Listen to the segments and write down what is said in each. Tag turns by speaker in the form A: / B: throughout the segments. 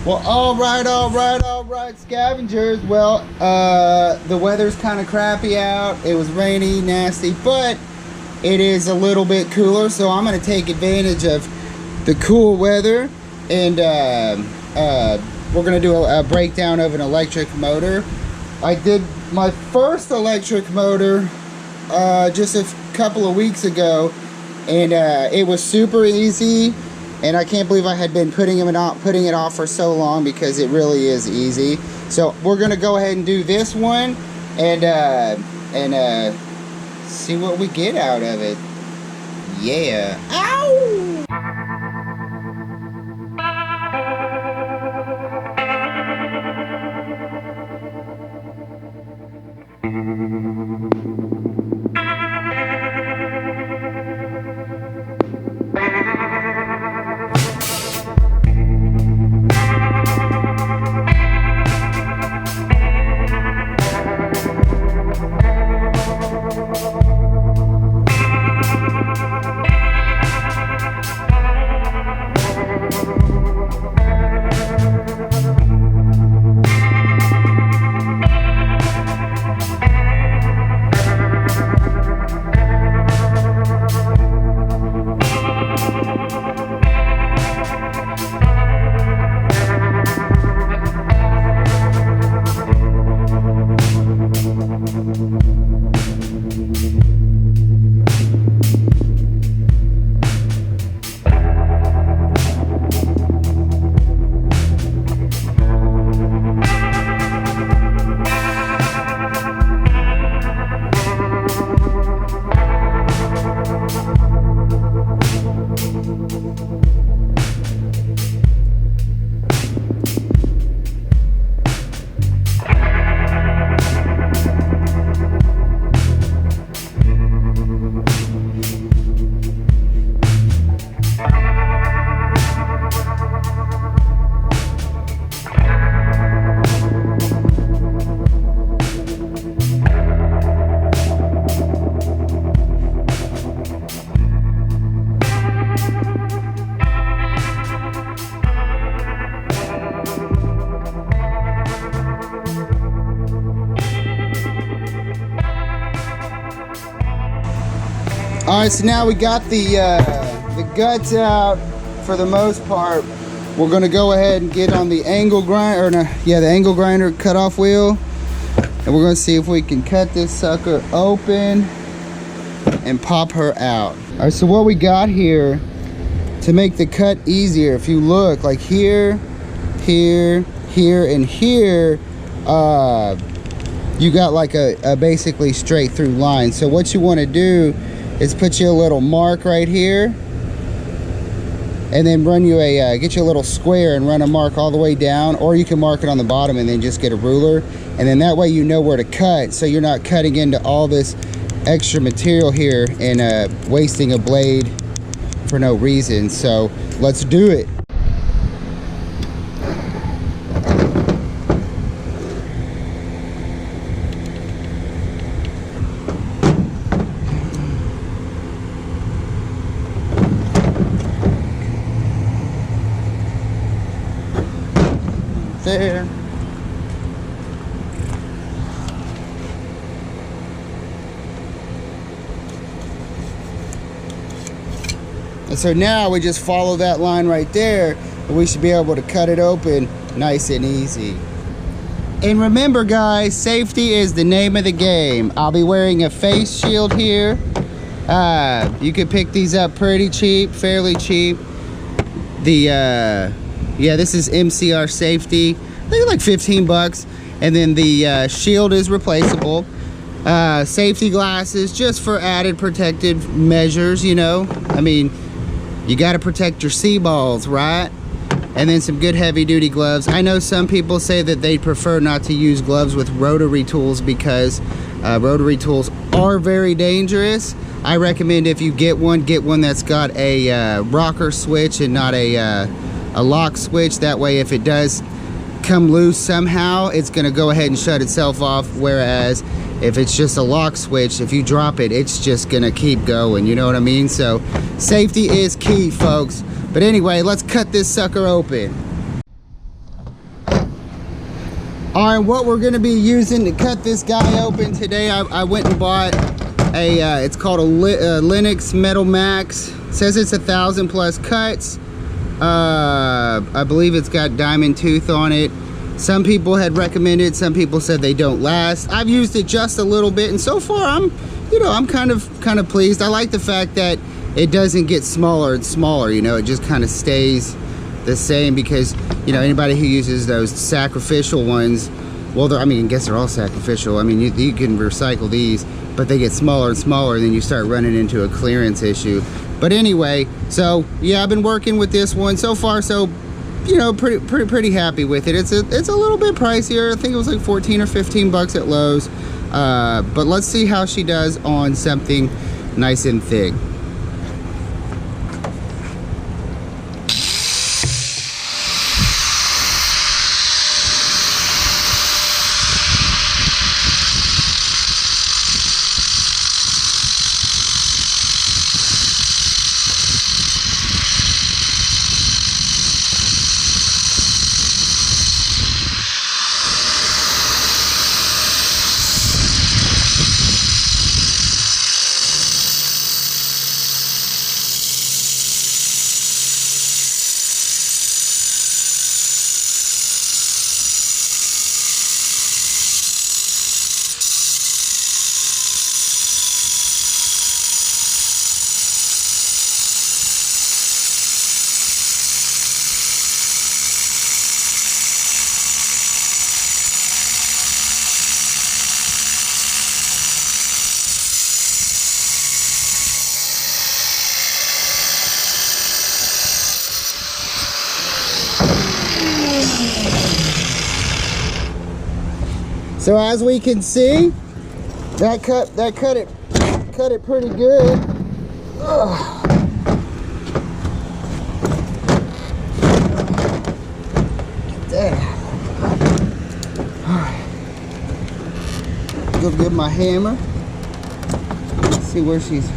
A: Well, all right, scavengers. Well, the weather's kind of crappy out. It was rainy, nasty, but it is a little bit cooler, so I'm going to take advantage of the cool weather, and we're going to do a breakdown of an electric motor. I did my first electric motor just a couple of weeks ago, and it was super easy. And I can't believe I had been putting it off for so long, because it really is easy. So we're gonna go ahead and do this one, and see what we get out of it. Yeah. Ow! Alright, so now we got the guts out for the most part. We're going to go ahead and get on the angle grinder, the angle grinder cutoff wheel. And we're going to see if we can cut this sucker open and pop her out. Alright, so what we got here to make the cut easier, if you look, like here, here, here, and here, you got like a basically straight through line. So what you want to do is put you a little mark right here, and then run you get you a little square and run a mark all the way down, or you can mark it on the bottom and then just get a ruler, and then that way you know where to cut, so you're not cutting into all this extra material here and wasting a blade for no reason. So let's do it. There. And so now we just follow that line right there, and we should be able to cut it open nice and easy. And remember guys, safety is the name of the game. I'll be wearing a face shield here. You could pick these up pretty cheap, fairly cheap. Yeah, this is MCR Safety. I think it's like 15 bucks. And then the shield is replaceable. Safety glasses, just for added protective measures, you know. I mean, you got to protect your sea balls, right? And then some good heavy duty gloves. I know some people say that they prefer not to use gloves with rotary tools, because rotary tools are very dangerous. I recommend if you get one that's got a rocker switch and not a lock switch. That way if it does come loose somehow, it's going to go ahead and shut itself off, whereas if it's just a lock switch, if you drop it, it's just going to keep going, you know what I mean? So safety is key, folks. But anyway, let's cut this sucker open. All right, what we're gonna be using to cut this guy open today, I went and bought a, it's called a Linux Metal Max. It says it's 1,000 plus cuts. I believe it's got diamond tooth on it. Some people had recommended, some people said they don't last. I've used it just a little bit, and so far I'm kind of pleased. I like the fact that it doesn't get smaller and smaller, you know, it just kind of stays the same, because, you know, anybody who uses those sacrificial ones, well, I mean, I guess they're all sacrificial. I mean, you can recycle these, but they get smaller and smaller, and then you start running into a clearance issue. But anyway, so yeah, I've been working with this one so far, so, you know, pretty happy with it. It's a little bit pricier. I think it was like 14 or 15 bucks at Lowe's. But let's see how she does on something nice and thick. So as we can see, that cut it pretty good. Ugh. Get that. All right. Go get my hammer. Let's see where she's.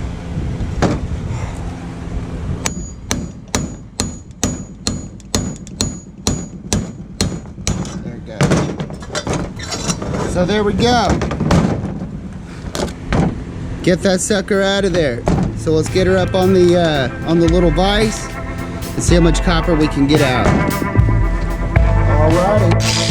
A: So there we go. Get that sucker out of there. So let's get her up on the little vise and see how much copper we can get out. Alrighty.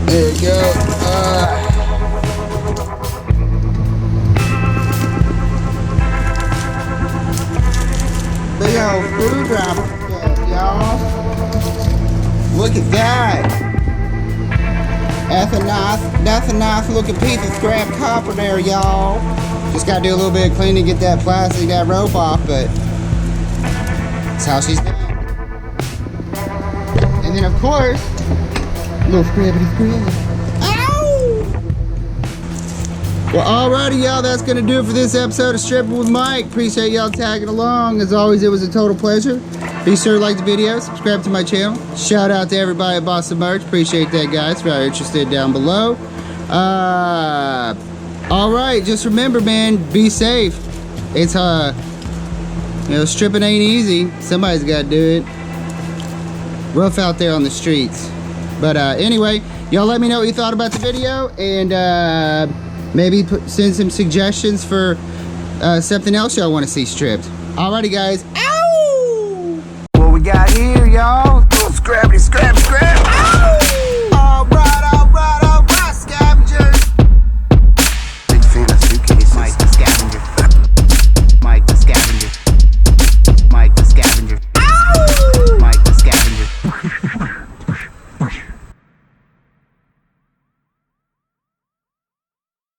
A: There you go. Big old screwdriver, y'all. Look at that. That's a nice looking piece of scrap copper there, y'all. Just gotta do a little bit of cleaning to get that plastic, that rope off, but that's how she's done. And then of course, little scrabbity. Ow! Well, alrighty, y'all. That's gonna do it for this episode of Stripping with Mike. Appreciate y'all tagging along. As always, it was a total pleasure. Be sure to like the video, subscribe to my channel. Shout out to everybody at Boston Merch. Appreciate that, guys. If you're interested, down below. Alright, just remember, man, be safe. It's you know, stripping ain't easy. Somebody's gotta do it. Rough out there on the streets. But anyway, y'all let me know what you thought about the video, and maybe send some suggestions for something else y'all want to see stripped. Alrighty, guys. Ow! What we got here, y'all? Scrappity scrap.